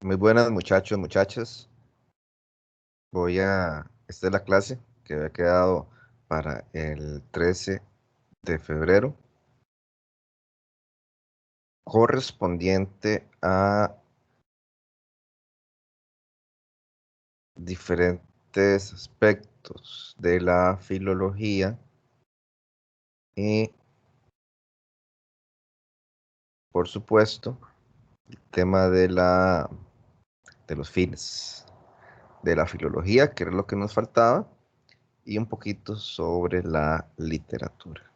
Muy buenas muchachos, muchachas. Esta es la clase que había quedado para el 13 de febrero, correspondiente a diferentes aspectos de la filología y, por supuesto, el tema de los fines de la filología, que era lo que nos faltaba, y un poquito sobre la literatura.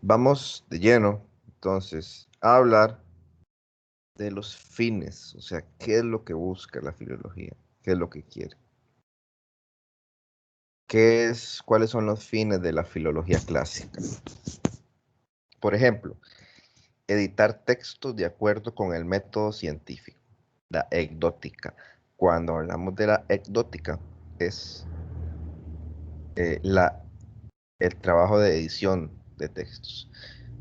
Vamos de lleno, entonces, a hablar de los fines, o sea, qué es lo que busca la filología, qué es lo que quiere, cuáles son los fines de la filología clásica. Por ejemplo, editar textos de acuerdo con el método científico, la ecdótica. Cuando hablamos de la ecdótica, es eh, la, el trabajo de edición de textos.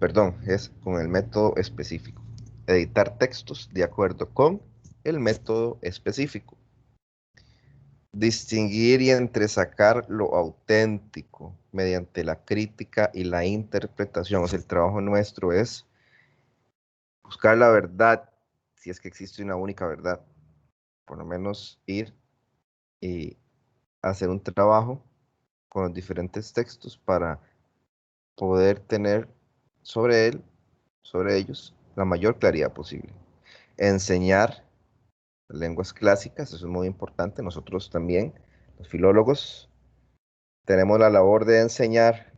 Perdón, es con el método específico. Editar textos de acuerdo con el método específico. Distinguir y entresacar lo auténtico mediante la crítica y la interpretación. O sea, el trabajo nuestro es buscar la verdad, si es que existe una única verdad. Por lo menos ir y hacer un trabajo con los diferentes textos para poder tener sobre él, sobre ellos, la mayor claridad posible. Enseñar lenguas clásicas, eso es muy importante. Nosotros también, los filólogos, tenemos la labor de enseñar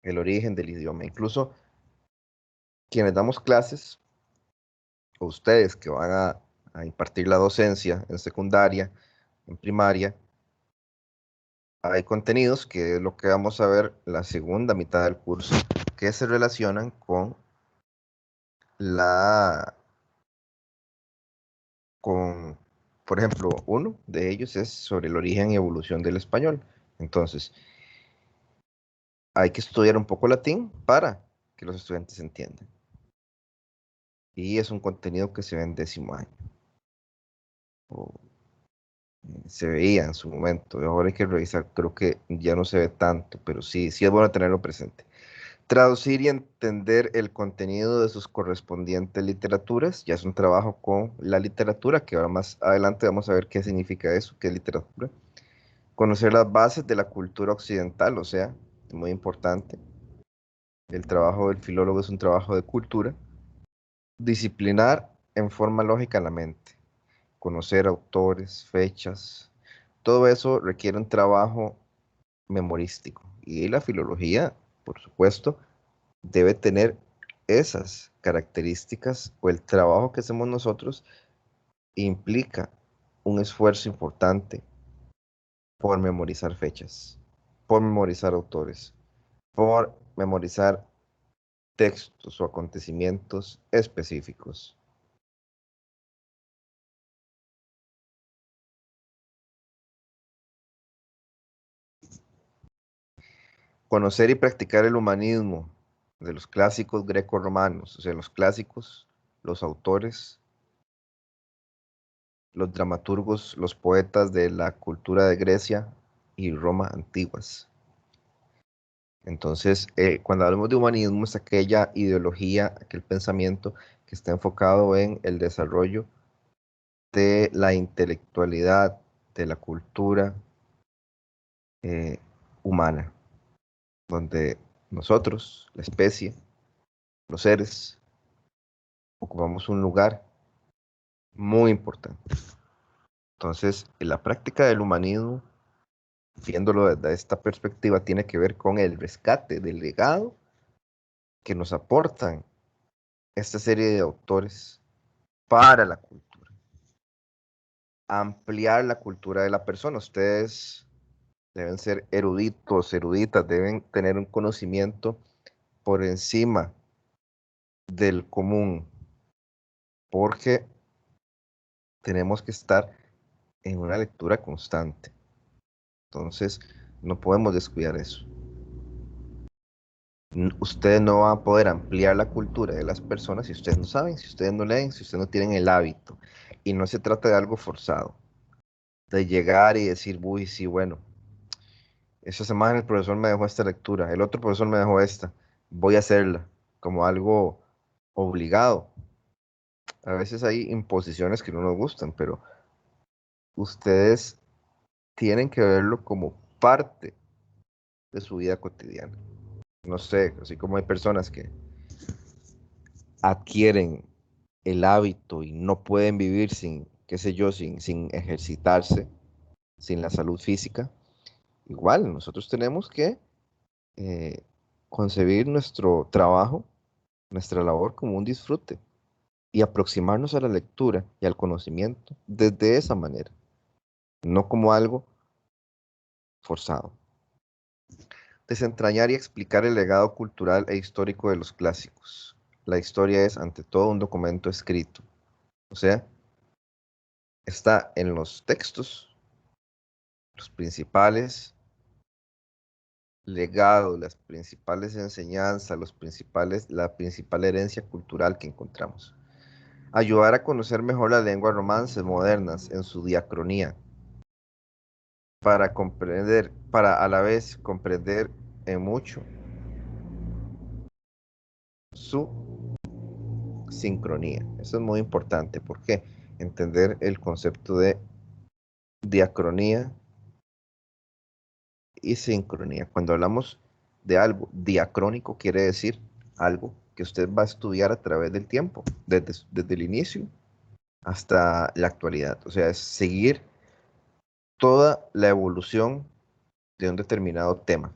el origen del idioma. Incluso quienes damos clases, o ustedes que van a impartir la docencia en secundaria, en primaria, hay contenidos que es lo que vamos a ver la segunda mitad del curso, que se relacionan con la, con, por ejemplo, uno de ellos es sobre el origen y evolución del español. Entonces, hay que estudiar un poco latín para que los estudiantes entiendan. Y es un contenido que se ve en décimo año. O se veía en su momento. Ahora hay que revisar, creo que ya no se ve tanto, pero sí, sí es bueno tenerlo presente. Traducir y entender el contenido de sus correspondientes literaturas, ya es un trabajo con la literatura, que ahora más adelante vamos a ver qué significa eso, qué es literatura. Conocer las bases de la cultura occidental, o sea, muy importante. El trabajo del filólogo es un trabajo de cultura. Disciplinar en forma lógica la mente. Conocer autores, fechas, todo eso requiere un trabajo memorístico. Y la filología, por supuesto, debe tener esas características o el trabajo que hacemos nosotros implica un esfuerzo importante por memorizar fechas, por memorizar autores, por memorizar textos o acontecimientos específicos. Conocer y practicar el humanismo de los clásicos greco-romanos, o sea, los clásicos, los autores, los dramaturgos, los poetas de la cultura de Grecia y Roma antiguas. Entonces, cuando hablamos de humanismo, es aquella ideología, aquel pensamiento que está enfocado en el desarrollo de la intelectualidad, de la cultura eh, humana, donde nosotros, la especie, los seres, ocupamos un lugar muy importante. Entonces, la práctica del humanismo, viéndolo desde esta perspectiva, tiene que ver con el rescate del legado que nos aportan esta serie de autores para la cultura. Ampliar la cultura de la persona. Ustedes deben ser eruditos, eruditas, deben tener un conocimiento por encima del común, porque tenemos que estar en una lectura constante. Entonces, no podemos descuidar eso. Ustedes no van a poder ampliar la cultura de las personas si ustedes no saben, si ustedes no leen, si ustedes no tienen el hábito. Y no se trata de algo forzado, de llegar y decir, uy, sí, bueno, esta semana el profesor me dejó esta lectura, el otro profesor me dejó esta, voy a hacerla, como algo obligado. A veces hay imposiciones que no nos gustan, pero ustedes tienen que verlo como parte de su vida cotidiana. No sé, así como hay personas que adquieren el hábito y no pueden vivir sin, qué sé yo, sin ejercitarse, sin la salud física. Igual, nosotros tenemos que eh, concebir nuestro trabajo, nuestra labor como un disfrute y aproximarnos a la lectura y al conocimiento desde esa manera, no como algo forzado. Desentrañar y explicar el legado cultural e histórico de los clásicos. La historia es, ante todo, un documento escrito, o sea, está en los textos, los principales legados, las principales enseñanzas, la principal herencia cultural que encontramos. Ayudar a conocer mejor las lenguas romances modernas en su diacronía, para comprender, para a la vez comprender en mucho su sincronía. Eso es muy importante. ¿Por qué? Entender el concepto de diacronía y sincronía. Cuando hablamos de algo diacrónico, quiere decir algo que usted va a estudiar a través del tiempo, desde el inicio hasta la actualidad. O sea, es seguir toda la evolución de un determinado tema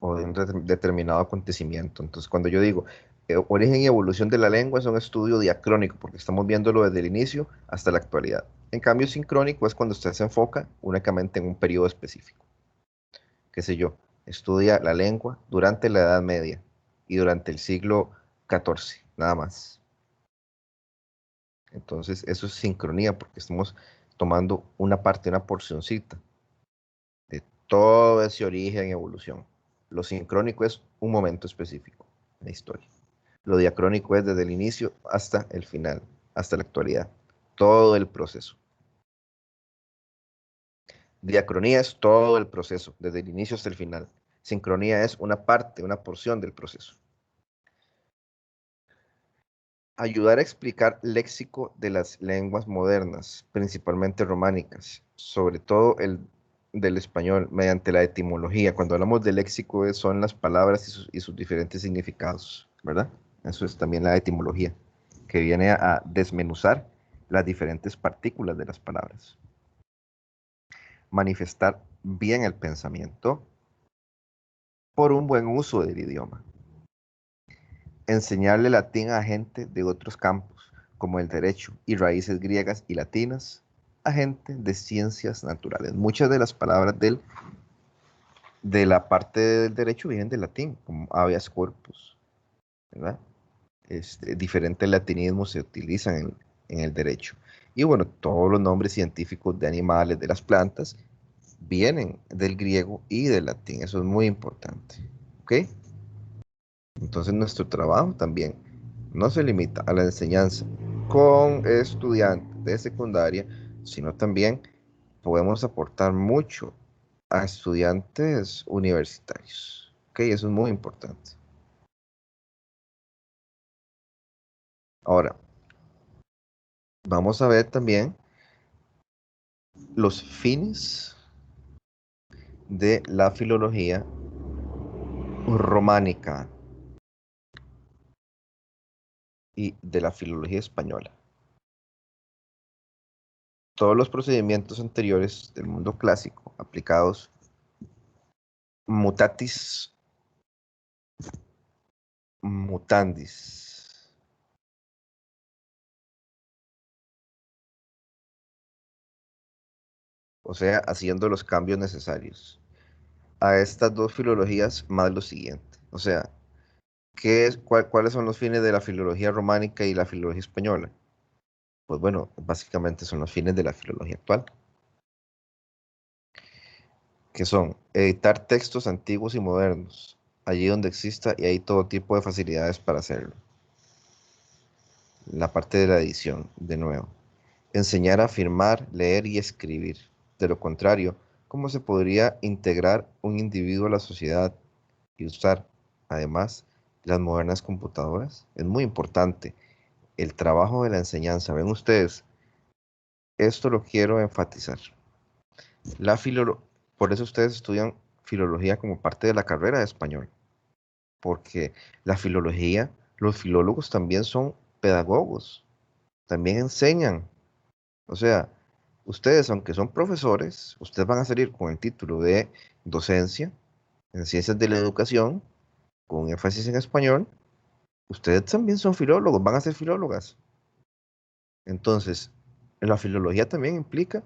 o de un determinado acontecimiento. Entonces, cuando yo digo origen y evolución de la lengua, es un estudio diacrónico, porque estamos viéndolo desde el inicio hasta la actualidad. En cambio, sincrónico es cuando usted se enfoca únicamente en un periodo específico. Qué sé yo, estudia la lengua durante la Edad Media y durante el siglo XIV, nada más. Entonces, eso es sincronía, porque estamos tomando una parte, una porcioncita de todo ese origen y evolución. Lo sincrónico es un momento específico en la historia. Lo diacrónico es desde el inicio hasta el final, hasta la actualidad. Todo el proceso. Diacronía es todo el proceso, desde el inicio hasta el final. Sincronía es una parte, una porción del proceso. Ayudar a explicar léxico de las lenguas modernas, principalmente románicas, sobre todo el del español, mediante la etimología. Cuando hablamos de léxico son las palabras y sus diferentes significados, ¿verdad? Eso es también la etimología, que viene a desmenuzar las diferentes partículas de las palabras. Manifestar bien el pensamiento por un buen uso del idioma. Enseñarle latín a gente de otros campos, como el derecho y raíces griegas y latinas, a gente de ciencias naturales. Muchas de las palabras de la parte del derecho vienen del latín, como habeas corpus, ¿verdad? Diferentes latinismos se utilizan en el derecho. Y bueno, todos los nombres científicos de animales, de las plantas, vienen del griego y del latín. Eso es muy importante. ¿Ok? Entonces nuestro trabajo también no se limita a la enseñanza con estudiantes de secundaria, sino también podemos aportar mucho a estudiantes universitarios. ¿Ok? Eso es muy importante. Ahora, vamos a ver también los fines de la filología románica y de la filología española. Todos los procedimientos anteriores del mundo clásico aplicados mutatis mutandis, o sea, haciendo los cambios necesarios. A estas dos filologías más lo siguiente. O sea, ¿cuáles son los fines de la filología románica y la filología española? Pues bueno, básicamente son los fines de la filología actual, que son editar textos antiguos y modernos, allí donde exista y hay todo tipo de facilidades para hacerlo. La parte de la edición, de nuevo. Enseñar a firmar, leer y escribir. De lo contrario, ¿cómo se podría integrar un individuo a la sociedad y usar, además, las modernas computadoras? Es muy importante. El trabajo de la enseñanza. Ven ustedes, esto lo quiero enfatizar. Por eso ustedes estudian filología como parte de la carrera de español, porque la filología, los filólogos también son pedagogos, también enseñan. O sea, ustedes, aunque son profesores, ustedes van a salir con el título de docencia en ciencias de la educación, con énfasis en español. Ustedes también son filólogos, van a ser filólogas. Entonces, la filología también implica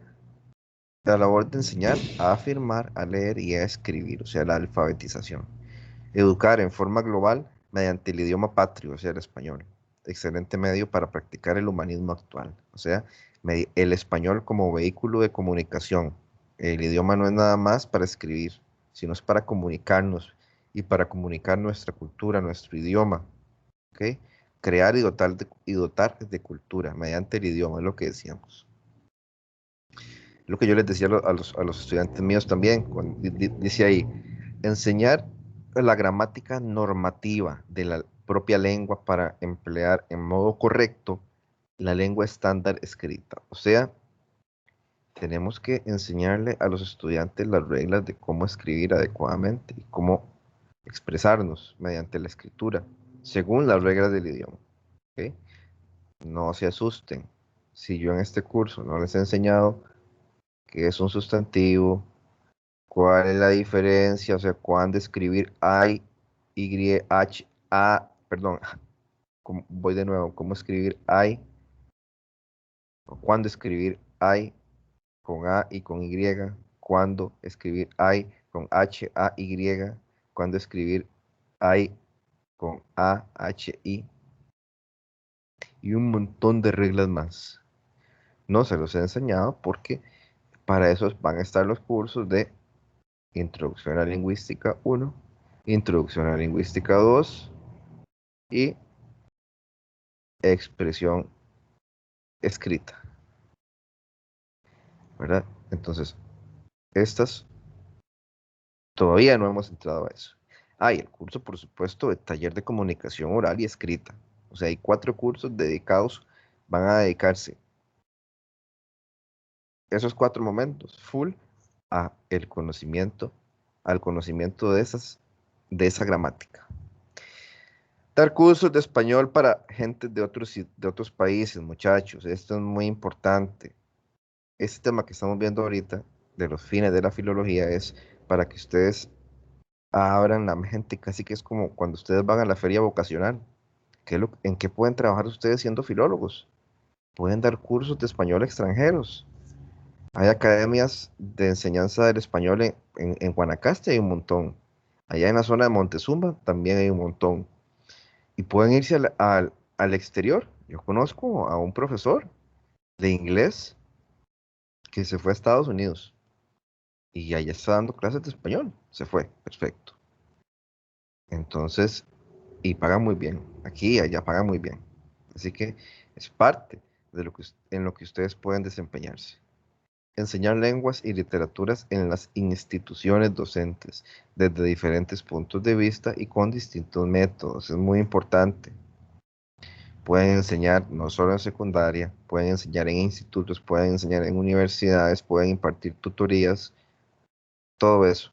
la labor de enseñar a afirmar, a leer y a escribir, o sea, la alfabetización. Educar en forma global mediante el idioma patrio, o sea, el español. Excelente medio para practicar el humanismo actual, o sea, el español como vehículo de comunicación. El idioma no es nada más para escribir, sino es para comunicarnos y para comunicar nuestra cultura, nuestro idioma, ¿ok? Crear y dotar de cultura mediante el idioma, es lo que decíamos. Lo que yo les decía a los estudiantes míos también, dice ahí, enseñar la gramática normativa de la propia lengua para emplear en modo correcto la lengua estándar escrita. O sea, tenemos que enseñarle a los estudiantes las reglas de cómo escribir adecuadamente y cómo expresarnos mediante la escritura, según las reglas del idioma. ¿Ok? No se asusten. Si yo en este curso no les he enseñado qué es un sustantivo, cuál es la diferencia, o sea, cuándo escribir I, Y, H, A, perdón, voy de nuevo, cómo escribir I, o cuándo escribir I con A y con Y, cuándo escribir I con H, A, Y, cuándo escribir I con A, H, I, y un montón de reglas más. No se los he enseñado porque para eso van a estar los cursos de Introducción a la Lingüística 1, Introducción a la Lingüística 2 y Expresión escrita, ¿verdad? Entonces, estas todavía no hemos entrado a eso. Ah, y el curso, por supuesto, de taller de comunicación oral y escrita. O sea, hay 4 cursos dedicados, van a dedicarse esos 4 momentos, full, a el conocimiento, al conocimiento de esa gramática. Dar cursos de español para gente de otros países, muchachos. Esto es muy importante. Este tema que estamos viendo ahorita, de los fines de la filología, es para que ustedes abran la mente, casi que es como cuando ustedes van a la feria vocacional. ¿En qué pueden trabajar ustedes siendo filólogos? Pueden dar cursos de español a extranjeros. Hay academias de enseñanza del español en Guanacaste, hay un montón. Allá en la zona de Montezuma también hay un montón. Y pueden irse al exterior. Yo conozco a un profesor de inglés que se fue a Estados Unidos y allá está dando clases de español. Se fue, perfecto. Entonces, y pagan muy bien. Aquí y allá pagan muy bien. Así que es parte de en lo que ustedes pueden desempeñarse. Enseñar lenguas y literaturas en las instituciones docentes desde diferentes puntos de vista y con distintos métodos. Es muy importante. Pueden enseñar no solo en secundaria, pueden enseñar en institutos, pueden enseñar en universidades, pueden impartir tutorías, todo eso.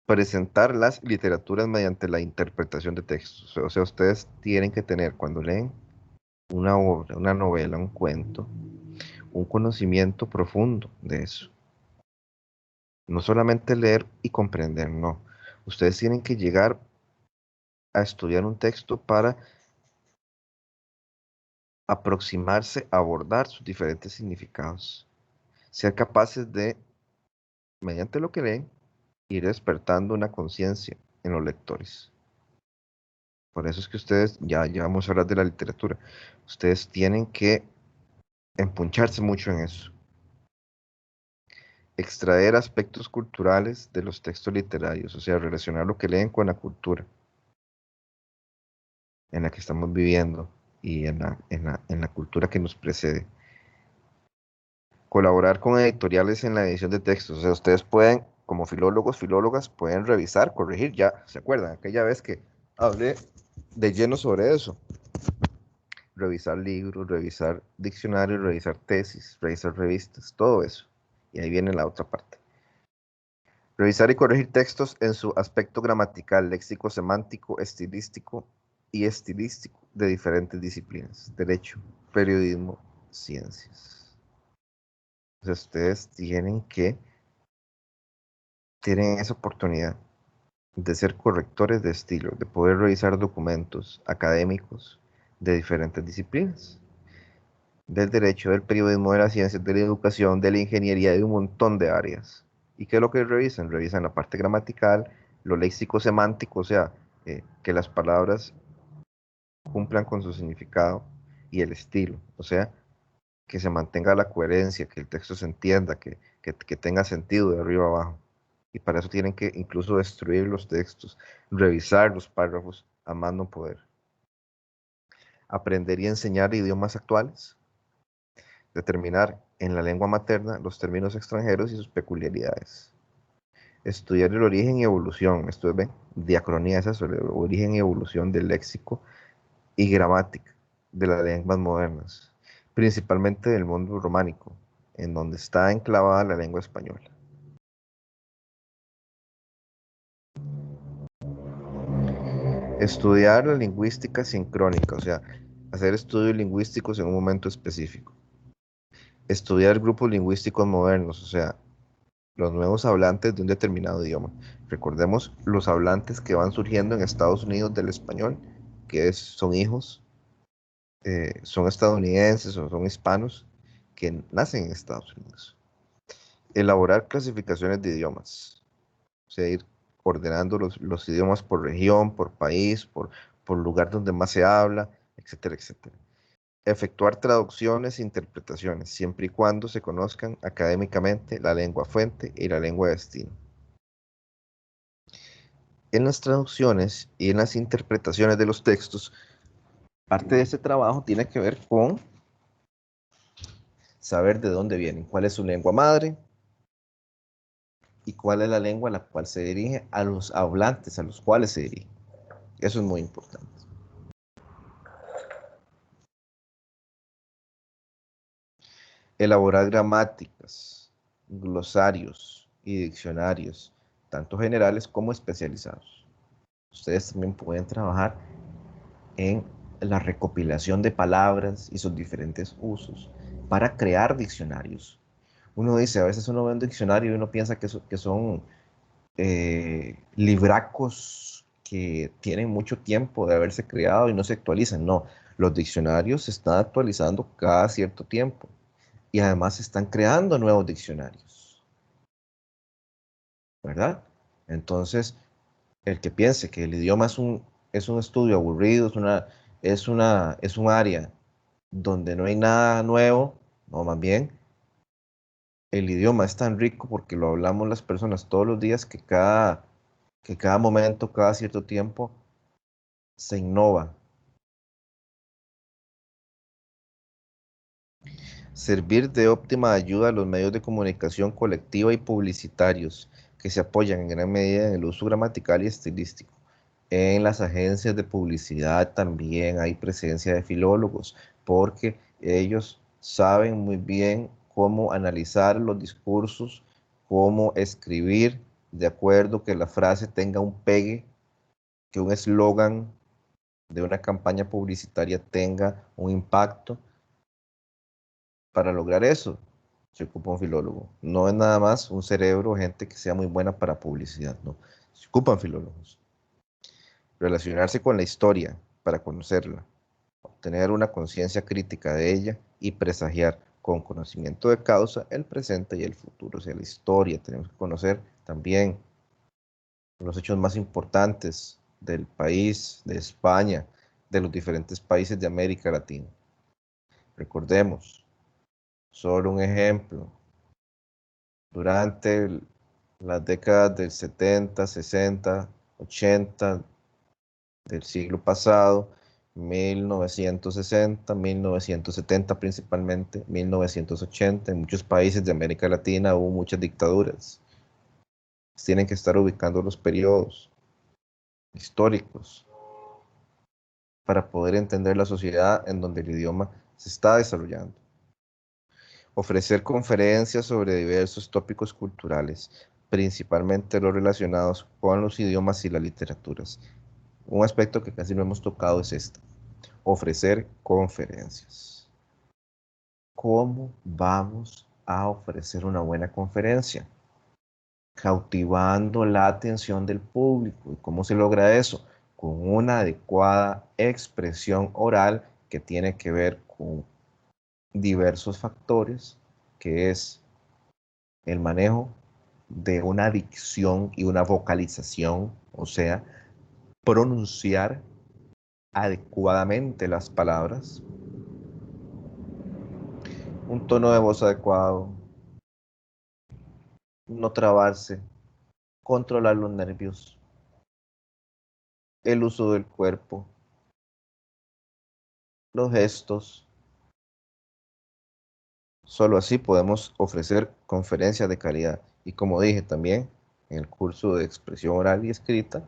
Presentar las literaturas mediante la interpretación de textos. O sea, ustedes tienen que tener, cuando leen una obra, una novela, un cuento, un conocimiento profundo de eso. No solamente leer y comprender, no. Ustedes tienen que llegar a estudiar un texto para aproximarse, a abordar sus diferentes significados. Ser capaces de, mediante lo que leen, ir despertando una conciencia en los lectores. Por eso es que ustedes, ya vamos a hablar de la literatura, ustedes tienen que empuncharse mucho en eso. Extraer aspectos culturales de los textos literarios, o sea, relacionar lo que leen con la cultura. en la que estamos viviendo y en la cultura que nos precede. Colaborar con editoriales en la edición de textos. O sea, ustedes pueden, como filólogos, filólogas, pueden revisar, corregir. Ya, ¿se acuerdan? Aquella vez que hablé de lleno sobre eso. Revisar libros, revisar diccionarios, revisar tesis, revisar revistas, todo eso. Y ahí viene la otra parte. Revisar y corregir textos en su aspecto gramatical, léxico, semántico, estilístico de diferentes disciplinas. Derecho, periodismo, ciencias. Entonces ustedes tienen esa oportunidad de ser correctores de estilo, de poder revisar documentos académicos de diferentes disciplinas, del derecho, del periodismo, de las ciencias, de la educación, de la ingeniería, de un montón de áreas. ¿Y qué es lo que revisan? Revisan la parte gramatical, lo léxico semántico, o sea, que las palabras cumplan con su significado, y el estilo, o sea, que se mantenga la coherencia, que el texto se entienda, que tenga sentido de arriba a abajo. Y para eso tienen que incluso destruir los textos, revisar los párrafos a más no poder. Aprender y enseñar idiomas actuales. Determinar en la lengua materna los términos extranjeros y sus peculiaridades. Estudiar el origen y evolución, esto es, ¿ven? Diacronía es eso, el origen y evolución del léxico y gramática de las lenguas modernas, principalmente del mundo románico, en donde está enclavada la lengua española. Estudiar la lingüística sincrónica, o sea, hacer estudios lingüísticos en un momento específico. Estudiar grupos lingüísticos modernos, o sea, los nuevos hablantes de un determinado idioma. Recordemos los hablantes que van surgiendo en Estados Unidos del español, son hijos, son estadounidenses o son hispanos que nacen en Estados Unidos. Elaborar clasificaciones de idiomas, o sea, ir ordenando los idiomas por región, por país, por lugar donde más se habla, etcétera, etcétera. Efectuar traducciones e interpretaciones, siempre y cuando se conozcan académicamente la lengua fuente y la lengua de destino. En las traducciones y en las interpretaciones de los textos, parte de este trabajo tiene que ver con saber de dónde vienen, cuál es su lengua madre y cuál es la lengua a la cual se dirige, a los hablantes a los cuales se dirige. Eso es muy importante. Elaborar gramáticas, glosarios y diccionarios, tanto generales como especializados. Ustedes también pueden trabajar en la recopilación de palabras y sus diferentes usos para crear diccionarios. Uno dice, a veces uno ve un diccionario y uno piensa que son libracos que tienen mucho tiempo de haberse creado y no se actualizan. No, los diccionarios se están actualizando cada cierto tiempo y además se están creando nuevos diccionarios, ¿verdad? Entonces, el que piense que el idioma es un estudio aburrido, es un área donde no hay nada nuevo, no, más bien, el idioma es tan rico porque lo hablamos las personas todos los días que cada momento, cada cierto tiempo, se innova. Servir de óptima ayuda a los medios de comunicación colectiva y publicitarios que se apoyan en gran medida en el uso gramatical y estilístico. En las agencias de publicidad también hay presencia de filólogos, porque ellos saben muy bien cómo analizar los discursos, cómo escribir de acuerdo que la frase tenga un pegue, que un eslogan de una campaña publicitaria tenga un impacto. Para lograr eso, se ocupa un filólogo. No es nada más un cerebro, gente que sea muy buena para publicidad, no. Se ocupan filólogos. Relacionarse con la historia para conocerla, obtener una conciencia crítica de ella y presagiar con conocimiento de causa el presente y el futuro. O sea, la historia, tenemos que conocer también los hechos más importantes del país, de España, de los diferentes países de América Latina. Recordemos, solo un ejemplo, durante las décadas del 70, 60, 80 del siglo pasado, 1960, 1970 principalmente, 1980, en muchos países de América Latina hubo muchas dictaduras. Tienen que estar ubicando los periodos históricos para poder entender la sociedad en donde el idioma se está desarrollando. Ofrecer conferencias sobre diversos tópicos culturales, principalmente los relacionados con los idiomas y las literaturas. Un aspecto que casi no hemos tocado es este: ofrecer conferencias. ¿Cómo vamos a ofrecer una buena conferencia? Cautivando la atención del público. ¿Y cómo se logra eso? Con una adecuada expresión oral que tiene que ver con diversos factores, que es el manejo de una dicción y una vocalización, o sea, pronunciar adecuadamente las palabras, un tono de voz adecuado, no trabarse, controlar los nervios, el uso del cuerpo, los gestos. Solo así podemos ofrecer conferencias de calidad. Y como dije también, en el curso de expresión oral y escrita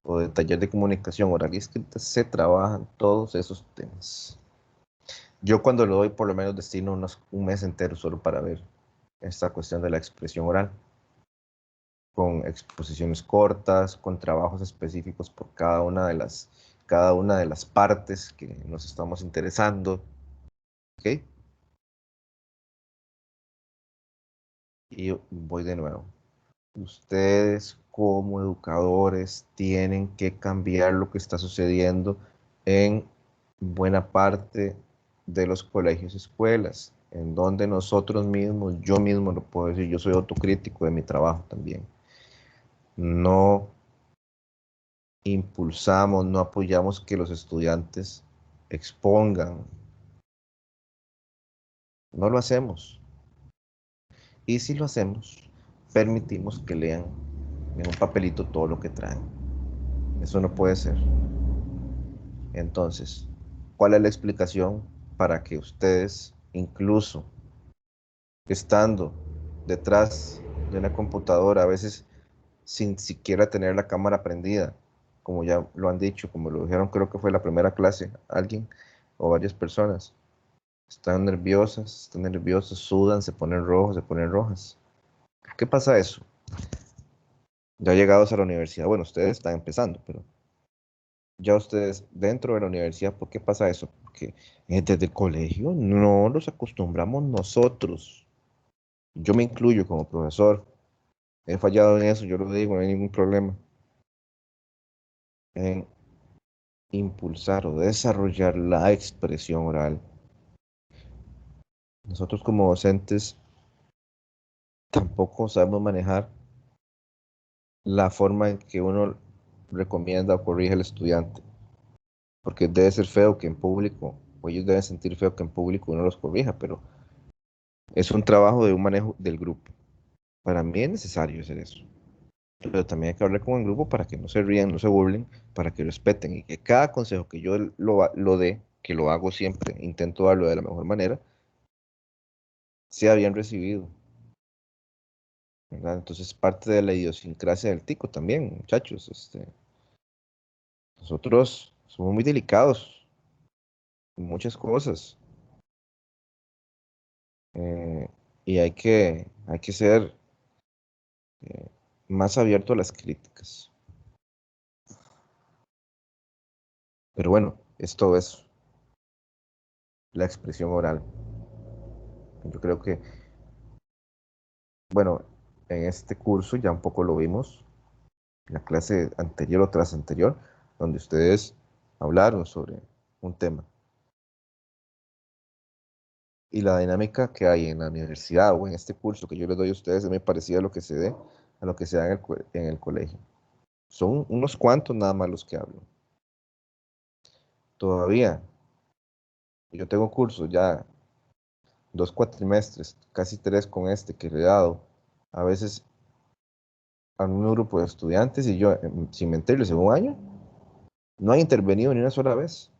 o de taller de comunicación oral y escrita se trabajan todos esos temas. Yo cuando lo doy por lo menos destino un mes entero solo para ver esta cuestión de la expresión oral, con exposiciones cortas, con trabajos específicos por cada una de las partes que nos estamos interesando. ¿Ok? Y voy de nuevo. Ustedes como educadores tienen que cambiar lo que está sucediendo en buena parte de los colegios y escuelas, en donde nosotros mismos, yo mismo lo puedo decir, yo soy autocrítico de mi trabajo también. No impulsamos, no apoyamos que los estudiantes expongan. No lo hacemos. Y si lo hacemos, permitimos que lean en un papelito todo lo que traen. Eso no puede ser. Entonces, ¿cuál es la explicación para que ustedes, incluso estando detrás de una computadora, a veces sin siquiera tener la cámara prendida, como ya lo han dicho, como lo dijeron, creo que fue la primera clase, alguien o varias personas, están nerviosas, sudan, se ponen rojos, se ponen rojas? ¿Por qué pasa eso? Ya llegados a la universidad, bueno, ustedes están empezando, pero ya ustedes dentro de la universidad, ¿por qué pasa eso? Porque desde el colegio no los acostumbramos nosotros. Yo me incluyo como profesor. He fallado en eso, yo lo digo, no hay ningún problema. En impulsar o desarrollar la expresión oral. Nosotros como docentes tampoco sabemos manejar la forma en que uno recomienda o corrige al estudiante. Porque debe ser feo que en público, o ellos deben sentir feo que en público uno los corrija, pero es un trabajo de un manejo del grupo. Para mí es necesario hacer eso. Pero también hay que hablar con el grupo para que no se rían, no se burlen, para que respeten y que cada consejo que yo lo dé, que lo hago siempre, intento darlo de la mejor manera, sea bien recibido, ¿verdad? Entonces, parte de la idiosincrasia del tico también, muchachos. Nosotros somos muy delicados en muchas cosas, eh, y hay que ser eh, más abierto a las críticas. Pero bueno, esto es la expresión oral. Yo creo que, bueno, en este curso ya un poco lo vimos, en la clase anterior o tras anterior, donde ustedes hablaron sobre un tema. Y la dinámica que hay en la universidad o en este curso que yo les doy a ustedes es muy parecida a lo que se dé, a lo que se da en el colegio. Son unos cuantos nada más los que hablo. Todavía, yo tengo cursos ya 2 cuatrimestres, casi 3 con este que le he dado. A veces a un grupo de estudiantes y yo, sin mentirles, en un año, no he intervenido ni una sola vez.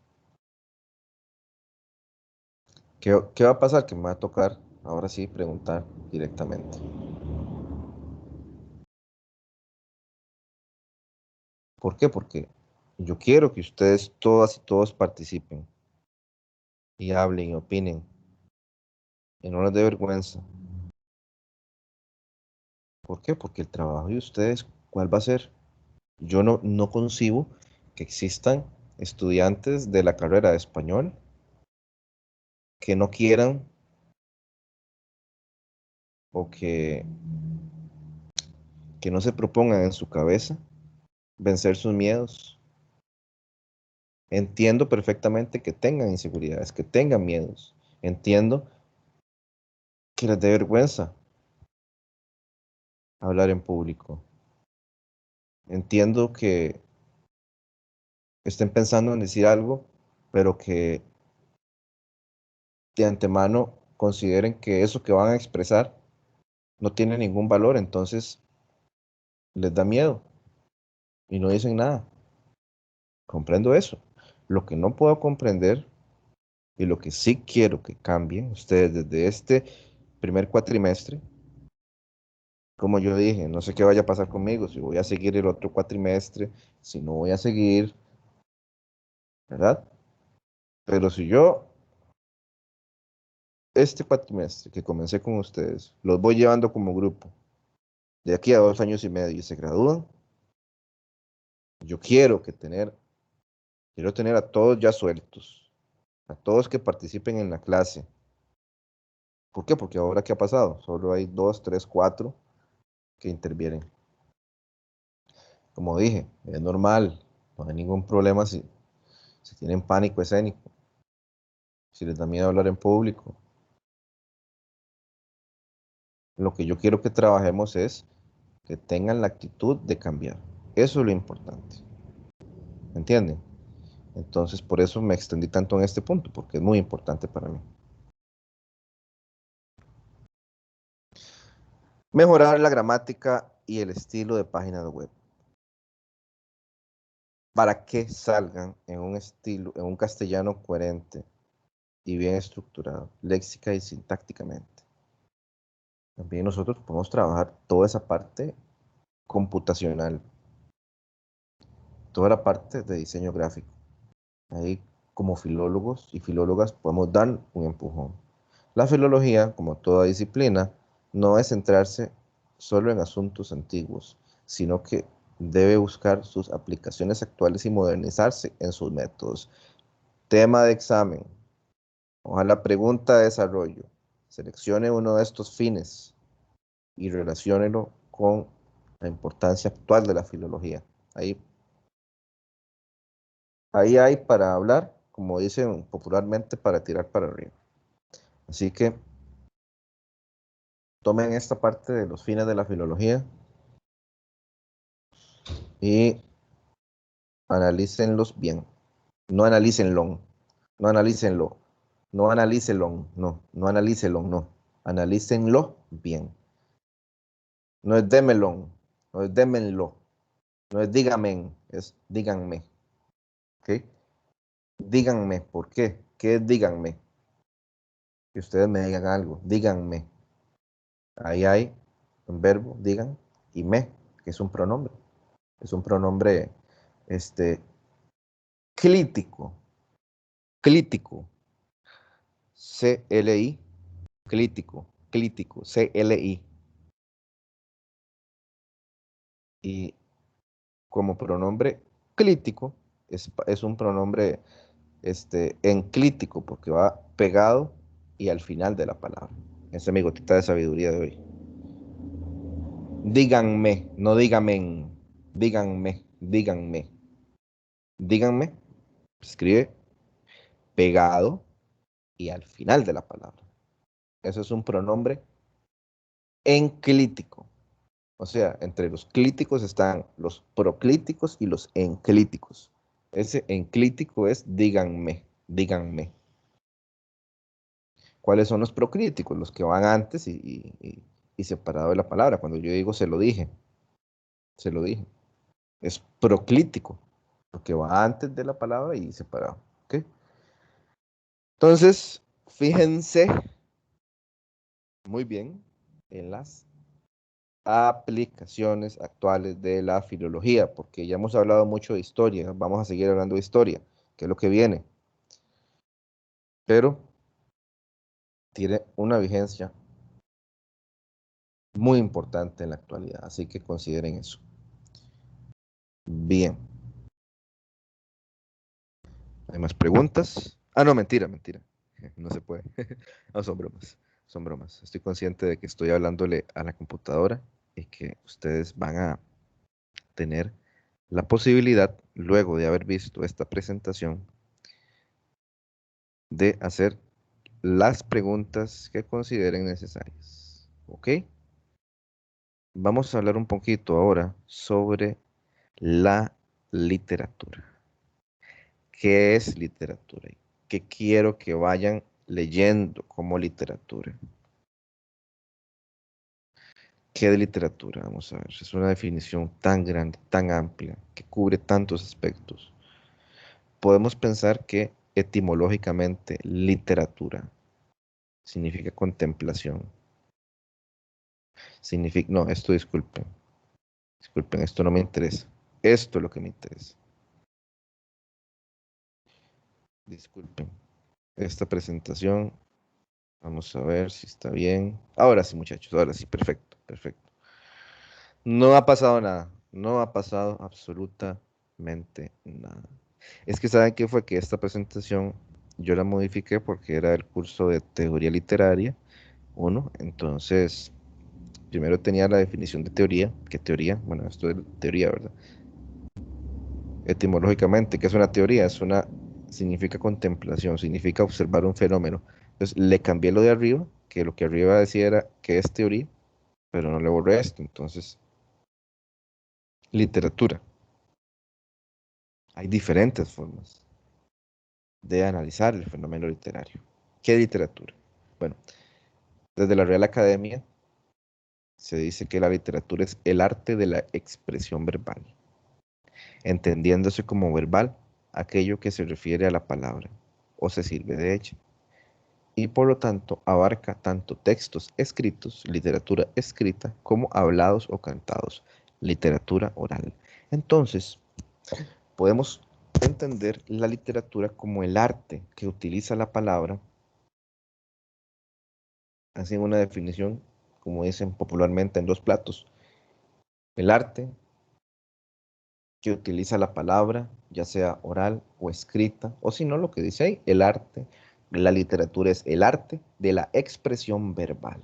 ¿Qué va a pasar? Que me va a tocar, ahora sí, preguntar directamente. ¿Por qué? Porque yo quiero que ustedes todas y todos participen y hablen y opinen y no les dé vergüenza. ¿Por qué? Porque el trabajo de ustedes, ¿cuál va a ser? Yo no concibo que existan estudiantes de la carrera de español que no quieran o que no se propongan en su cabeza vencer sus miedos. Entiendo perfectamente que tengan inseguridades, que tengan miedos. Entiendo que les dé vergüenza hablar en público. Entiendo que estén pensando en decir algo, pero que de antemano consideren que eso que van a expresar no tiene ningún valor, entonces les da miedo y no dicen nada. Comprendo eso. Lo que no puedo comprender y lo que sí quiero que cambien ustedes desde este primer cuatrimestre, como yo dije, no sé qué vaya a pasar conmigo, si voy a seguir el otro cuatrimestre, si no voy a seguir, ¿verdad? Pero si yo este cuatrimestre que comencé con ustedes, los voy llevando como grupo, de aquí a 2 años y medio y se gradúan, yo quiero tener a todos ya sueltos, a todos que participen en la clase. ¿Por qué? Porque ahora, ¿qué ha pasado? Solo hay dos, tres, cuatro que intervienen. Como dije, es normal, no hay ningún problema si tienen pánico escénico, si les da miedo hablar en público. Lo que yo quiero que trabajemos es que tengan la actitud de cambiar. Eso es lo importante. ¿Entienden? Entonces, por eso me extendí tanto en este punto, porque es muy importante para mí. Mejorar la gramática y el estilo de páginas web para que salgan en un estilo, en un castellano coherente y bien estructurado, léxica y sintácticamente. También nosotros podemos trabajar toda esa parte computacional, toda la parte de diseño gráfico. Ahí, como filólogos y filólogas, podemos dar un empujón. La filología, como toda disciplina, no es centrarse solo en asuntos antiguos, sino que debe buscar sus aplicaciones actuales y modernizarse en sus métodos. Tema de examen. Ojalá pregunta de desarrollo. Seleccione uno de estos fines y relaciónelo con la importancia actual de la filología. Ahí, ahí hay para hablar, como dicen popularmente, para tirar para arriba. Así que tomen esta parte de los fines de la filología y analícenlos bien. No analícenlo, no analícenlo, no analícenlo, no analícenlo, no. Analícenlo bien. No es démelo, no es démenlo, no es dígame, es díganme. ¿Ok? Díganme, ¿por qué? ¿Qué es díganme? Que ustedes me digan algo, díganme. Ahí hay un verbo, digan, y me, que es un pronombre. Es un pronombre, este, clítico, clítico, C-L-I, clítico, clítico, C-L-I. Y como pronombre clítico, es un pronombre enclítico, porque va pegado y al final de la palabra. Esa es mi gotita de sabiduría de hoy. Díganme, no dígamen, díganme, díganme. Díganme, se escribe pegado y al final de la palabra. Eso es un pronombre enclítico. O sea, entre los clíticos están los proclíticos y los enclíticos. Ese enclítico es díganme, díganme. ¿Cuáles son los proclíticos? Los que van antes y separado de la palabra. Cuando yo digo se lo dije, se lo dije. Es proclítico, porque va antes de la palabra y separado. ¿Ok? Entonces, Fíjense muy bien en las aplicaciones actuales de la filología, porque ya hemos hablado mucho de historia, vamos a seguir hablando de historia, que es lo que viene, pero tiene una vigencia muy importante en la actualidad, así que consideren eso. Bien, ¿hay más preguntas? Ah, no, mentira, mentira, no se puede, no, son bromas, son bromas. Estoy consciente de que estoy hablándole a la computadora y que ustedes van a tener la posibilidad, luego de haber visto esta presentación, de hacer las preguntas que consideren necesarias. ¿Ok? Vamos a hablar un poquito ahora sobre la literatura. ¿Qué es literatura? ¿Qué quiero que vayan leyendo como literatura? ¿Qué de literatura? Vamos a ver. Es una definición tan grande, tan amplia, que cubre tantos aspectos. Podemos pensar que etimológicamente literatura significa contemplación. Significa, no, esto disculpen. Disculpen, esto no me interesa. Esto es lo que me interesa. Disculpen. Esta presentación, vamos a ver si está bien. Ahora sí, muchachos, ahora sí, perfecto, perfecto. No ha pasado nada, no ha pasado absolutamente nada. Es que saben qué fue que esta presentación yo la modifiqué porque era el curso de teoría literaria, uno, entonces primero tenía la definición de teoría, ¿qué teoría? Bueno, esto es teoría, ¿verdad? Etimológicamente, ¿qué es una teoría? Significa contemplación, significa observar un fenómeno. Entonces le cambié lo de arriba, que lo que arriba decía era que es teoría, pero no le borré esto. Entonces, literatura. Hay diferentes formas de analizar el fenómeno literario. ¿Qué literatura? Bueno, desde la Real Academia se dice que la literatura es el arte de la expresión verbal, entendiéndose como verbal aquello que se refiere a la palabra o se sirve de ella, y por lo tanto abarca tanto textos escritos, literatura escrita, como hablados o cantados, literatura oral. Entonces, podemos entender la literatura como el arte que utiliza la palabra, así en una definición, como dicen popularmente en los platos, el arte que utiliza la palabra, ya sea oral o escrita, o si no, lo que dice ahí, el arte, la literatura es el arte de la expresión verbal.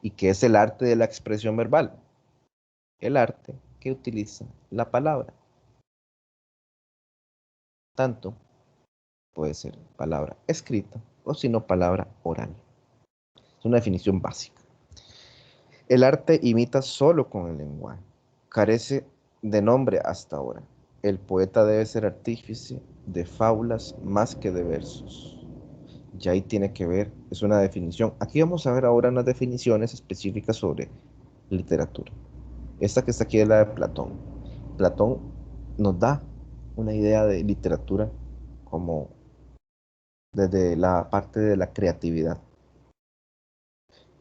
¿Y qué es el arte de la expresión verbal? El arte que utiliza la palabra. Tanto puede ser palabra escrita o si no palabra oral. Es una definición básica. El arte imita solo con el lenguaje. Carece de nombre hasta ahora. El poeta debe ser artífice de fábulas más que de versos. Ya ahí tiene que ver, es una definición. Aquí vamos a ver ahora unas definiciones específicas sobre literatura. Esta que está aquí es la de Platón. Platón nos da una idea de literatura como desde la parte de la creatividad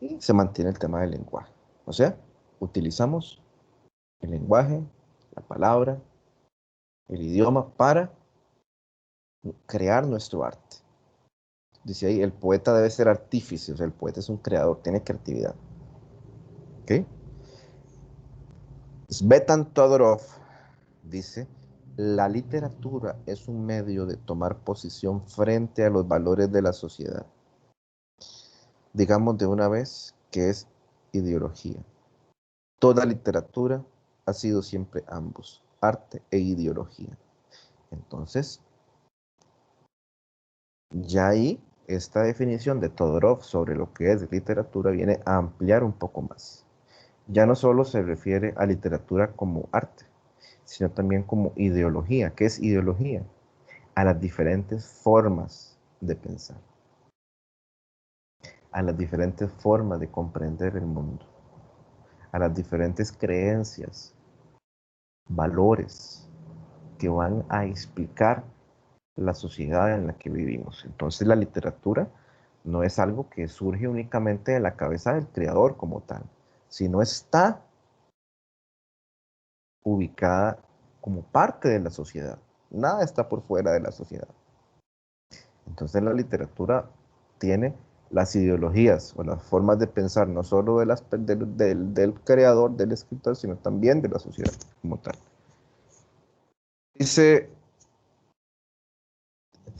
y se mantiene el tema del lenguaje. O sea, utilizamos el lenguaje, la palabra, el idioma para crear nuestro arte. Dice ahí, el poeta debe ser artífice, o sea, el poeta es un creador, tiene creatividad. ¿Ok? Svetan Todorov dice, la literatura es un medio de tomar posición frente a los valores de la sociedad. Digamos de una vez que es ideología. Toda literatura ha sido siempre ambos, arte e ideología. Entonces, ya ahí esta definición de Todorov sobre lo que es literatura viene a ampliar un poco más. Ya no solo se refiere a literatura como arte, sino también como ideología. ¿Qué es ideología? A las diferentes formas de pensar, a las diferentes formas de comprender el mundo, a las diferentes creencias, valores que van a explicar la sociedad en la que vivimos. Entonces la literatura no es algo que surge únicamente de la cabeza del creador como tal, sino está ubicada como parte de la sociedad. Nada está por fuera de la sociedad. Entonces la literatura tiene las ideologías o las formas de pensar no solo del creador, del escritor, sino también de la sociedad como tal. Dice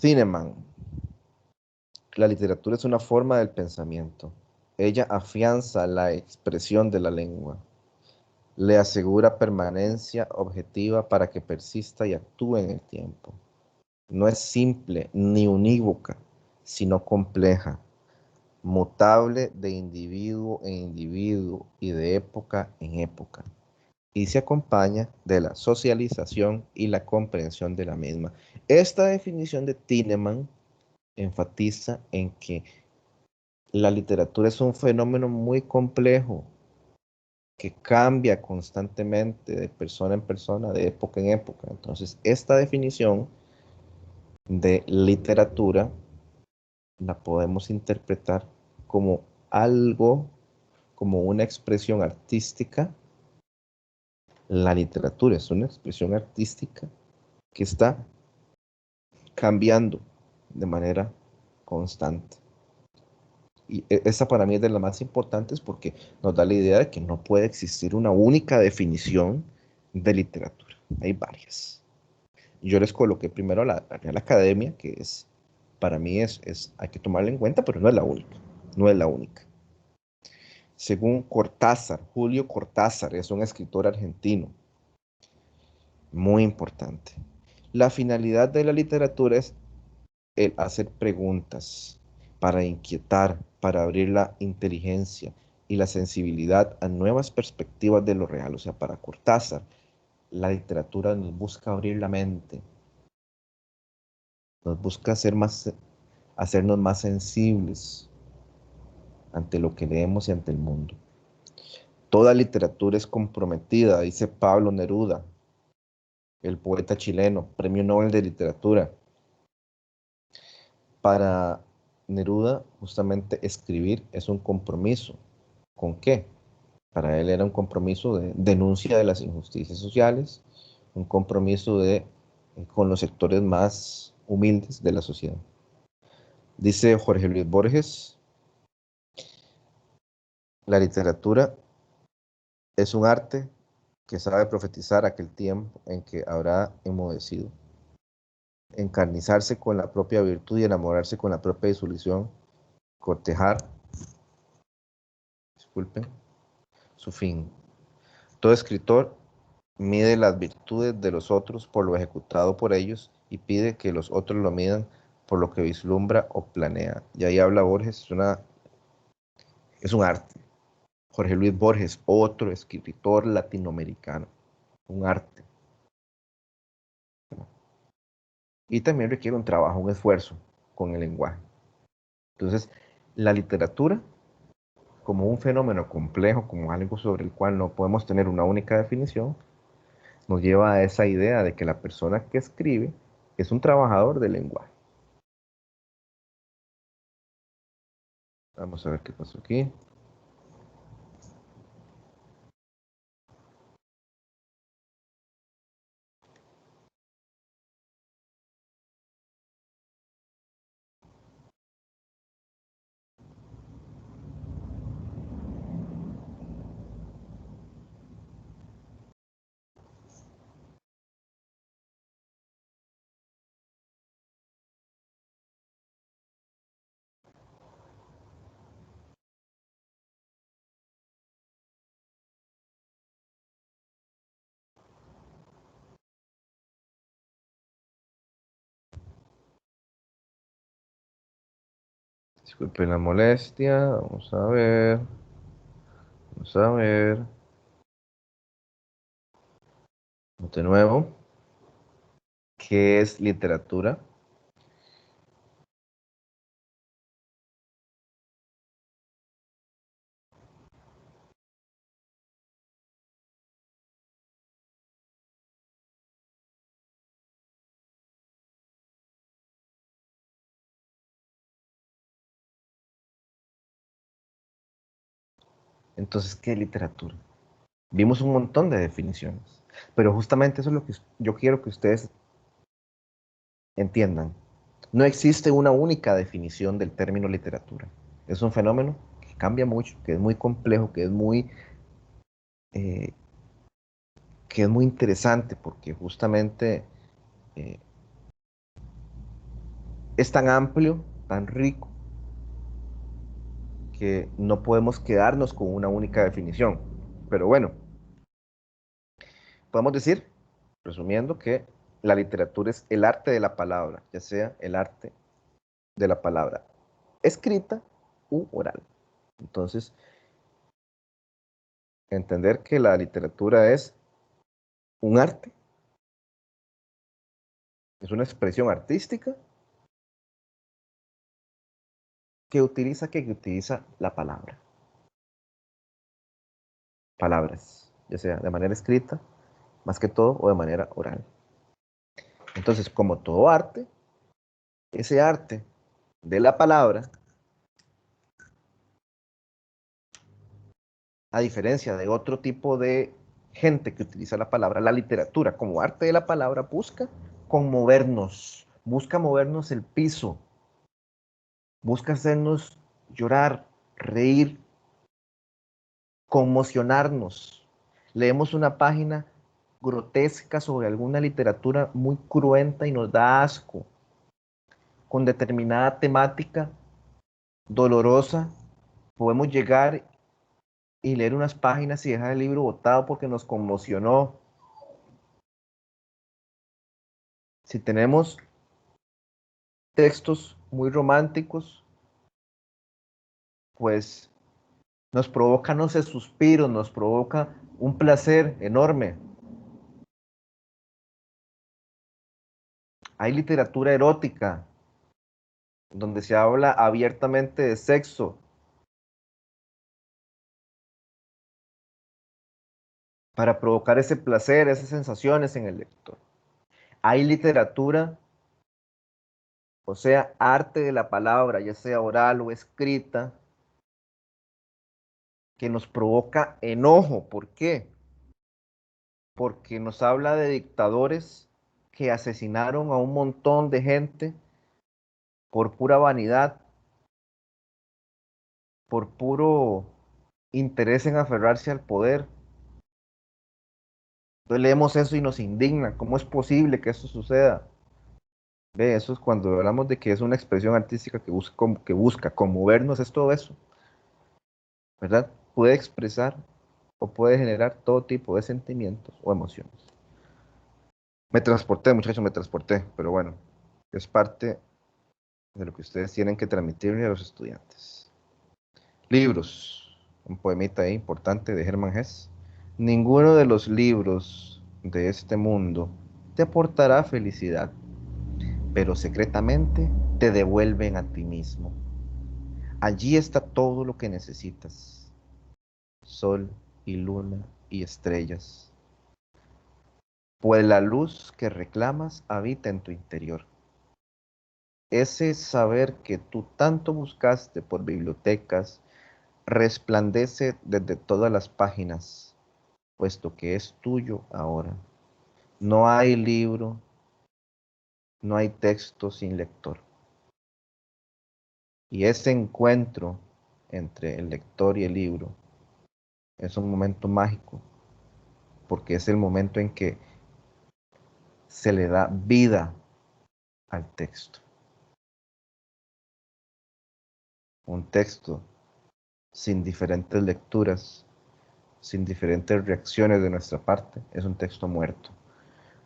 Thienemann, la literatura es una forma del pensamiento. Ella afianza la expresión de la lengua, le asegura permanencia objetiva para que persista y actúe en el tiempo. No es simple ni unívoca, sino compleja, mutable de individuo en individuo y de época en época, y se acompaña de la socialización y la comprensión de la misma. Esta definición de Tienemann enfatiza en que la literatura es un fenómeno muy complejo que cambia constantemente de persona en persona, de época en época. Entonces, esta definición de literatura la podemos interpretar como algo, como una expresión artística. La literatura es una expresión artística que está cambiando de manera constante. Y esa para mí es de las más importantes porque nos da la idea de que no puede existir una única definición de literatura. Hay varias. Yo les coloqué primero la Real Academia, que es, para mí hay que tomarla en cuenta, pero no es la única. No es la única. Según Cortázar, Julio Cortázar es un escritor argentino muy importante. La finalidad de la literatura es el hacer preguntas para inquietar, para abrir la inteligencia y la sensibilidad a nuevas perspectivas de lo real. O sea, para Cortázar, la literatura nos busca abrir la mente, nos busca hacernos más sensibles ante lo que leemos y ante el mundo. Toda literatura es comprometida, dice Pablo Neruda, el poeta chileno, Premio Nobel de Literatura. Para Neruda, justamente escribir es un compromiso. ¿Con qué? Para él era un compromiso de denuncia de las injusticias sociales, un compromiso con los sectores más humildes de la sociedad. Dice Jorge Luis Borges, la literatura es un arte que sabe profetizar aquel tiempo en que habrá enmudecido, encarnizarse con la propia virtud y enamorarse con la propia disolución, cortejar, disculpen, su fin. Todo escritor mide las virtudes de los otros por lo ejecutado por ellos y pide que los otros lo midan por lo que vislumbra o planea. Y ahí habla Borges, es un arte. Jorge Luis Borges, otro escritor latinoamericano, un arte. Y también requiere un trabajo, un esfuerzo con el lenguaje. Entonces, la literatura, como un fenómeno complejo, como algo sobre el cual no podemos tener una única definición, nos lleva a esa idea de que la persona que escribe es un trabajador del lenguaje. Vamos a ver qué pasó aquí. Disculpen la molestia. Vamos a ver. Vamos a ver. De nuevo. ¿Qué es literatura? Entonces, ¿qué es literatura? Vimos un montón de definiciones, pero justamente eso es lo que yo quiero que ustedes entiendan. No existe una única definición del término literatura. Es un fenómeno que cambia mucho, que es muy complejo, eh, que es muy interesante, porque justamente eh, es tan amplio, tan rico, que no podemos quedarnos con una única definición. Pero bueno, podemos decir, resumiendo, que la literatura es el arte de la palabra, ya sea el arte de la palabra escrita u oral. Entonces, entender que la literatura es un arte, es una expresión artística que utiliza la palabra, palabras, ya sea de manera escrita, más que todo, o de manera oral. Entonces, como todo arte, ese arte de la palabra, a diferencia de otro tipo de gente que utiliza la palabra, la literatura como arte de la palabra busca conmovernos, busca movernos el piso, busca hacernos llorar, reír, conmocionarnos. Leemos una página grotesca sobre alguna literatura muy cruenta y nos da asco, con determinada temática dolorosa, podemos llegar y leer unas páginas y dejar el libro botado porque nos conmocionó. Si tenemos textos muy románticos, pues nos provoca, no sé, suspiros, nos provoca un placer enorme. Hay literatura erótica, donde se habla abiertamente de sexo, para provocar ese placer, esas sensaciones en el lector. Hay literatura, o sea, arte de la palabra, ya sea oral o escrita, que nos provoca enojo. ¿Por qué? Porque nos habla de dictadores que asesinaron a un montón de gente por pura vanidad, por puro interés en aferrarse al poder. Entonces leemos eso y nos indigna. ¿Cómo es posible que eso suceda? Ve, eso es cuando hablamos de que es una expresión artística que busca conmovernos, es todo eso, ¿verdad? Puede expresar o puede generar todo tipo de sentimientos o emociones. Me transporté, muchachos, me transporté, pero bueno, es parte de lo que ustedes tienen que transmitirle a los estudiantes. Libros, un poemita ahí importante de Hermann Hesse. Ninguno de los libros de este mundo te aportará felicidad, pero secretamente te devuelven a ti mismo. Allí está todo lo que necesitas: sol y luna y estrellas, pues la luz que reclamas habita en tu interior. Ese saber que tú tanto buscaste por bibliotecas resplandece desde todas las páginas, puesto que es tuyo ahora. No hay libro, no hay texto sin lector. Y ese encuentro entre el lector y el libro es un momento mágico, porque es el momento en que se le da vida al texto. Un texto sin diferentes lecturas, sin diferentes reacciones de nuestra parte, es un texto muerto.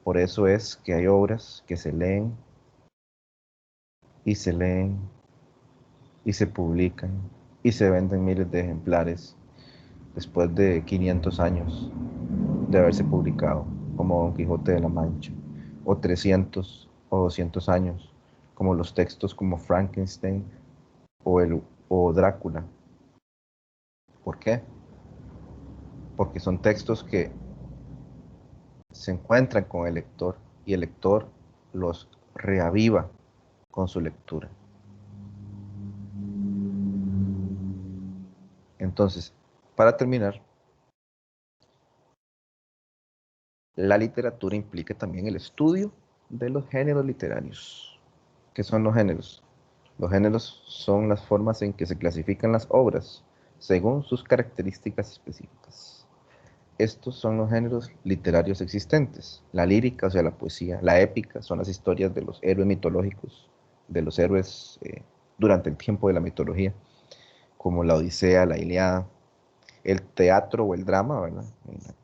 Por eso es que hay obras que se leen y se leen y se publican y se venden miles de ejemplares después de 500 años de haberse publicado, como Don Quijote de la Mancha, o 300 o 200 años, como los textos como Frankenstein o Drácula. ¿Por qué? Porque son textos que se encuentran con el lector y el lector los reaviva con su lectura. Entonces, para terminar, la literatura implica también el estudio de los géneros literarios. ¿Qué son los géneros? Los géneros son las formas en que se clasifican las obras según sus características específicas. Estos son los géneros literarios existentes. La lírica, o sea, la poesía. La épica son las historias de los héroes mitológicos, de los héroes durante el tiempo de la mitología, como la Odisea, la Ilíada. El teatro o el drama, ¿verdad?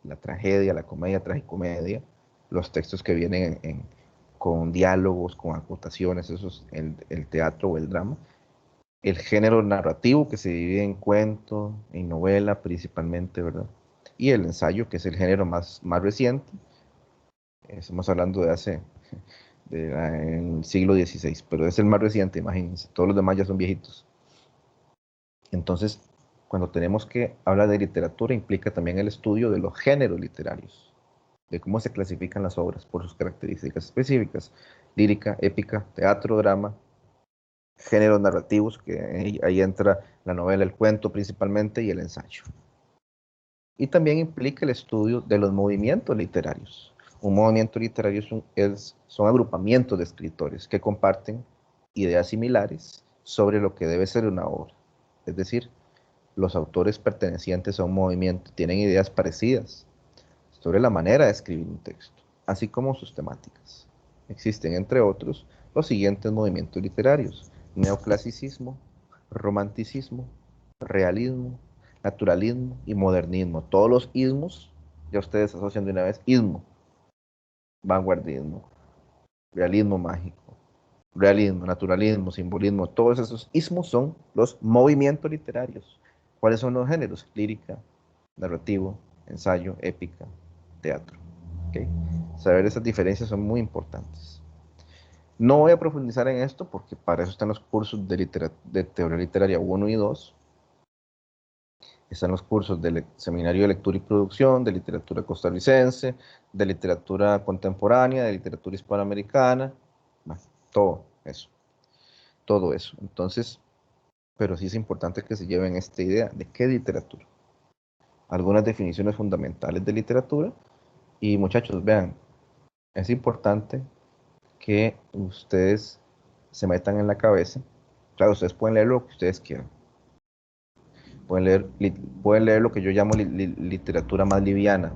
La tragedia, la comedia, tragicomedia, los textos que vienen con diálogos, con acotaciones, eso es el teatro o el drama. El género narrativo que se divide en cuento, en novela principalmente, ¿verdad? Y el ensayo, que es el género más reciente. Estamos hablando de en el siglo XVI, pero es el más reciente, imagínense. Todos los demás ya son viejitos. Entonces, cuando tenemos que hablar de literatura, implica también el estudio de los géneros literarios, de cómo se clasifican las obras por sus características específicas: lírica, épica, teatro, drama, géneros narrativos, que ahí entra la novela, el cuento principalmente, y el ensayo. Y también implica el estudio de los movimientos literarios. Un movimiento literario son agrupamientos de escritores que comparten ideas similares sobre lo que debe ser una obra. Es decir, los autores pertenecientes a un movimiento tienen ideas parecidas sobre la manera de escribir un texto, así como sus temáticas. Existen, entre otros, los siguientes movimientos literarios: neoclasicismo, romanticismo, realismo, naturalismo y modernismo. Todos los ismos, ya ustedes asocian de una vez: ismo, vanguardismo, realismo mágico, realismo, naturalismo, simbolismo. Todos esos ismos son los movimientos literarios. ¿Cuáles son los géneros? Lírica, narrativo, ensayo, épica, teatro. ¿Okay? Saber esas diferencias son muy importantes. No voy a profundizar en esto porque para eso están los cursos de teoría literaria 1 y 2. Están los cursos del Seminario de Lectura y Producción, de literatura costarricense, de literatura contemporánea, de literatura hispanoamericana, bueno, todo eso. Todo eso. Entonces, pero sí es importante que se lleven esta idea de qué literatura. Algunas definiciones fundamentales de literatura. Y muchachos, vean, es importante que ustedes se metan en la cabeza. Claro, ustedes pueden leer lo que ustedes quieran. Pueden leer lo que yo llamo literatura más liviana,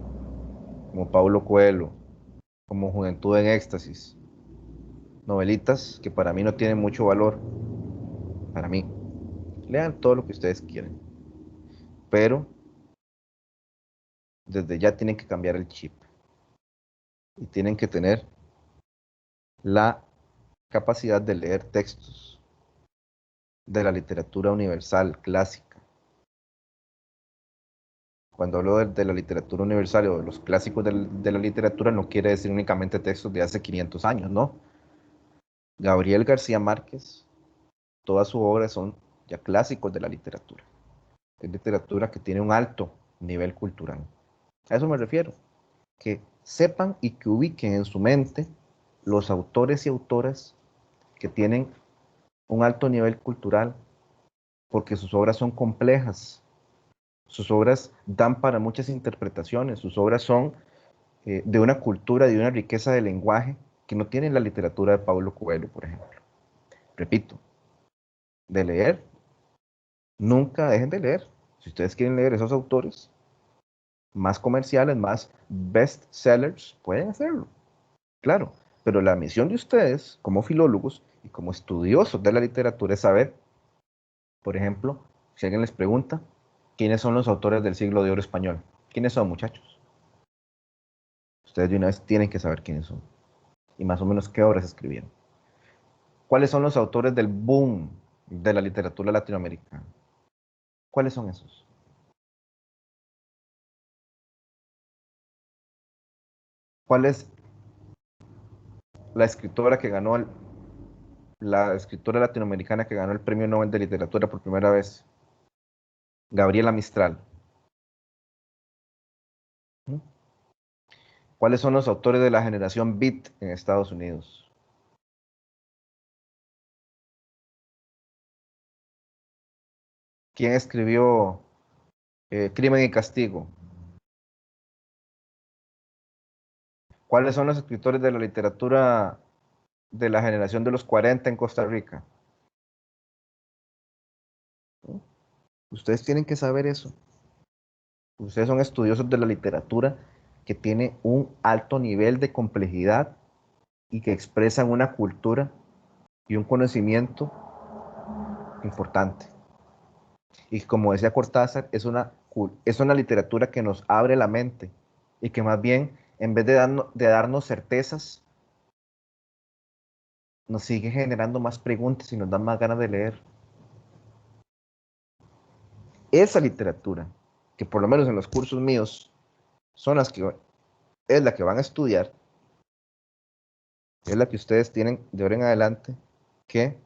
como Paulo Coelho, como Juventud en Éxtasis. Novelitas que para mí no tienen mucho valor. Para mí. Lean todo lo que ustedes quieran. Pero desde ya tienen que cambiar el chip. Y tienen que tener la capacidad de leer textos de la literatura universal, clásica. Cuando hablo de la literatura universal o de los clásicos de la literatura, no quiere decir únicamente textos de hace 500 años, ¿no? Gabriel García Márquez, toda su obra son ya clásicos de la literatura. Es literatura que tiene un alto nivel cultural. A eso me refiero. Que sepan y que ubiquen en su mente los autores y autoras que tienen un alto nivel cultural, porque sus obras son complejas, sus obras dan para muchas interpretaciones, sus obras son de una cultura, de una riqueza de lenguaje que no tiene la literatura de Paulo Coelho, por ejemplo. Repito, de leer, nunca dejen de leer. Si ustedes quieren leer esos autores más comerciales, más best sellers, pueden hacerlo, claro, pero la misión de ustedes como filólogos y como estudiosos de la literatura es saber, por ejemplo, si alguien les pregunta, ¿quiénes son los autores del siglo de oro español? ¿Quiénes son, muchachos? Ustedes de una vez tienen que saber quiénes son y más o menos qué obras escribieron. ¿Cuáles son los autores del boom de la literatura latinoamericana? ¿Cuáles son esos? ¿Cuál es la escritora que ganó la escritora latinoamericana que ganó el Premio Nobel de Literatura por primera vez? Gabriela Mistral. ¿Mm? ¿Cuáles son los autores de la generación Beat en Estados Unidos? ¿Quién escribió Crimen y Castigo. ¿Cuáles son los escritores de la literatura de la generación de los 40 en Costa Rica? Ustedes tienen que saber eso. Ustedes son estudiosos de la literatura que tiene un alto nivel de complejidad y que expresan una cultura y un conocimiento importante. Y como decía Cortázar, es una literatura que nos abre la mente y que más bien, en vez de darnos certezas, nos sigue generando más preguntas y nos da más ganas de leer. Esa literatura, que por lo menos en los cursos míos son las que es la que van a estudiar, es la que ustedes tienen de ahora en adelante que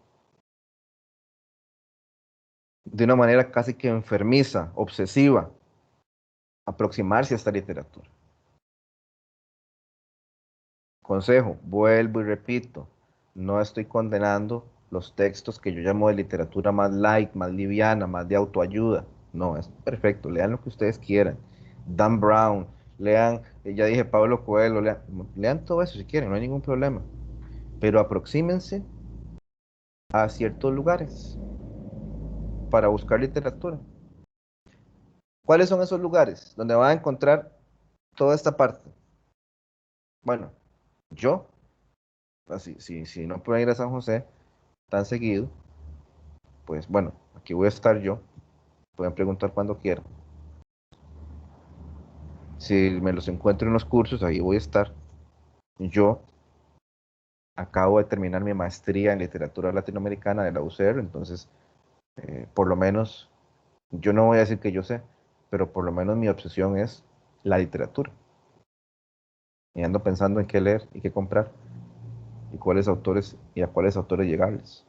de una manera casi que enfermiza, obsesiva, aproximarse a esta literatura. Consejo, vuelvo y repito, no estoy condenando los textos que yo llamo de literatura más light, más liviana, más de autoayuda. No, es perfecto, lean lo que ustedes quieran. Dan Brown, lean, ya dije Pablo Coelho, lean todo eso si quieren, no hay ningún problema. Pero aproxímense a ciertos lugares para buscar literatura. ¿Cuáles son esos lugares donde van a encontrar toda esta parte? Bueno, yo, así, si no pueden ir a San José tan seguido, pues bueno, aquí voy a estar yo. Pueden preguntar cuando quieran. Si me los encuentro en los cursos, ahí voy a estar. Yo acabo de terminar mi maestría en literatura latinoamericana de la UCR, entonces, por lo menos, yo no voy a decir que yo sé, pero por lo menos mi obsesión es la literatura. Y ando pensando en qué leer y qué comprar y cuáles autores y a cuáles autores llegarles.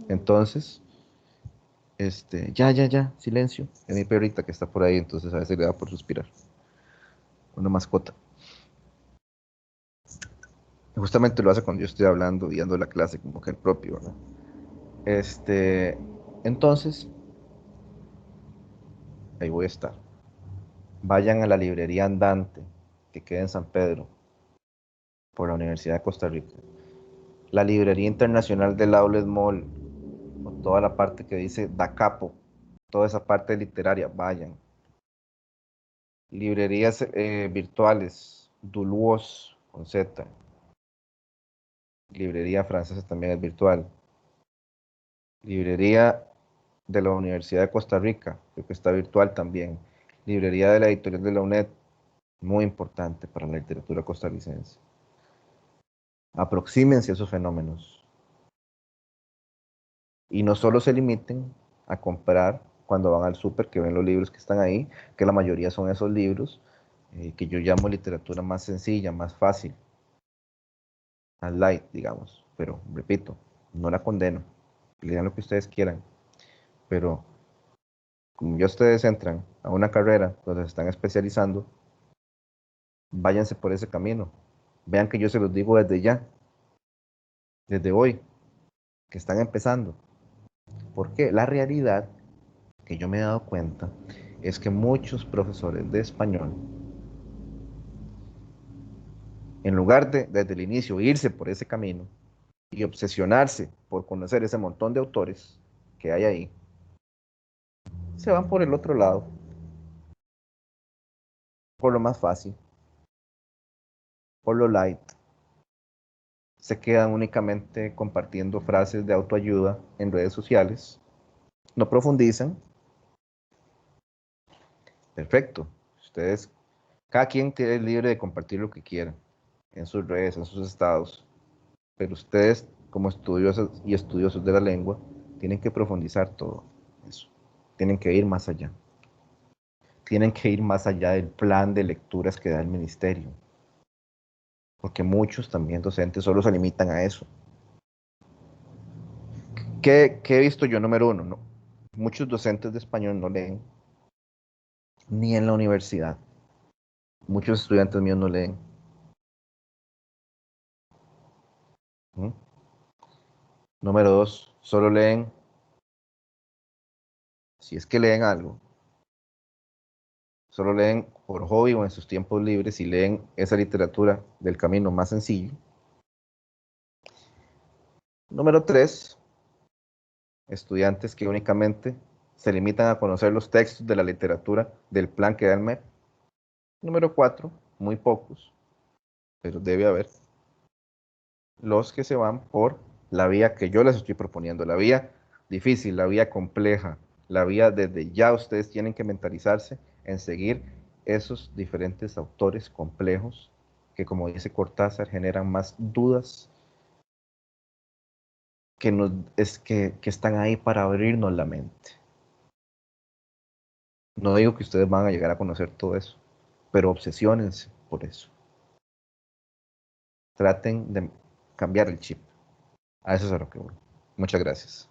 Entonces, ya, silencio. Es mi perrita que está por ahí, entonces a veces le da por suspirar. Una mascota. Justamente lo hace cuando yo estoy hablando y dando la clase como que el propio, ¿verdad? Este, entonces, ahí voy a estar. Vayan a la librería andante que queda en San Pedro, por la Universidad de Costa Rica. La librería internacional del Outlet Mall, con toda la parte que dice Da Capo, toda esa parte literaria, vayan. Librerías virtuales, Duluos, con Z. Librería francesa también es virtual. Librería de la Universidad de Costa Rica, creo que está virtual también. Librería de la editorial de la UNED, muy importante para la literatura costarricense. Aproxímense a esos fenómenos y no solo se limiten a comprar cuando van al súper, que ven los libros que están ahí, que la mayoría son esos libros que yo llamo literatura más sencilla, más fácil, más light, digamos. Pero, repito, no la condeno. Lean lo que ustedes quieran, pero como ya ustedes entran a una carrera donde se están especializando, váyanse por ese camino. Vean que yo se los digo desde ya, desde hoy, que están empezando. Porque la realidad que yo me he dado cuenta es que muchos profesores de español, en lugar de desde el inicio irse por ese camino y obsesionarse por conocer ese montón de autores que hay ahí, se van por el otro lado, por lo más fácil, por lo light. Se quedan únicamente compartiendo frases de autoayuda en redes sociales, no profundizan. Perfecto. Ustedes, cada quien tiene libre de compartir lo que quiera en sus redes, en sus estados, pero ustedes, como estudiosos y estudiosos de la lengua, tienen que profundizar todo eso. Tienen que ir más allá. Tienen que ir más allá del plan de lecturas que da el ministerio, porque muchos también docentes solo se limitan a eso. ¿Qué he visto yo? Número uno, no. Muchos docentes de español no leen, ni en la universidad. Muchos estudiantes míos no leen. ¿Mm? Número dos, solo leen, si es que leen algo, solo leen por hobby o en sus tiempos libres y leen esa literatura del camino más sencillo. Número 3, estudiantes que únicamente se limitan a conocer los textos de la literatura del plan que da el MEP. Número 4, muy pocos, pero debe haber, los que se van por la vía que yo les estoy proponiendo, la vía difícil, la vía compleja, la vía desde ya ustedes tienen que mentalizarse en seguir esos diferentes autores complejos que, como dice Cortázar, generan más dudas que están ahí para abrirnos la mente. No digo que ustedes van a llegar a conocer todo eso, pero obsesionense por eso. Traten de cambiar el chip. A eso es a lo que voy. Muchas gracias.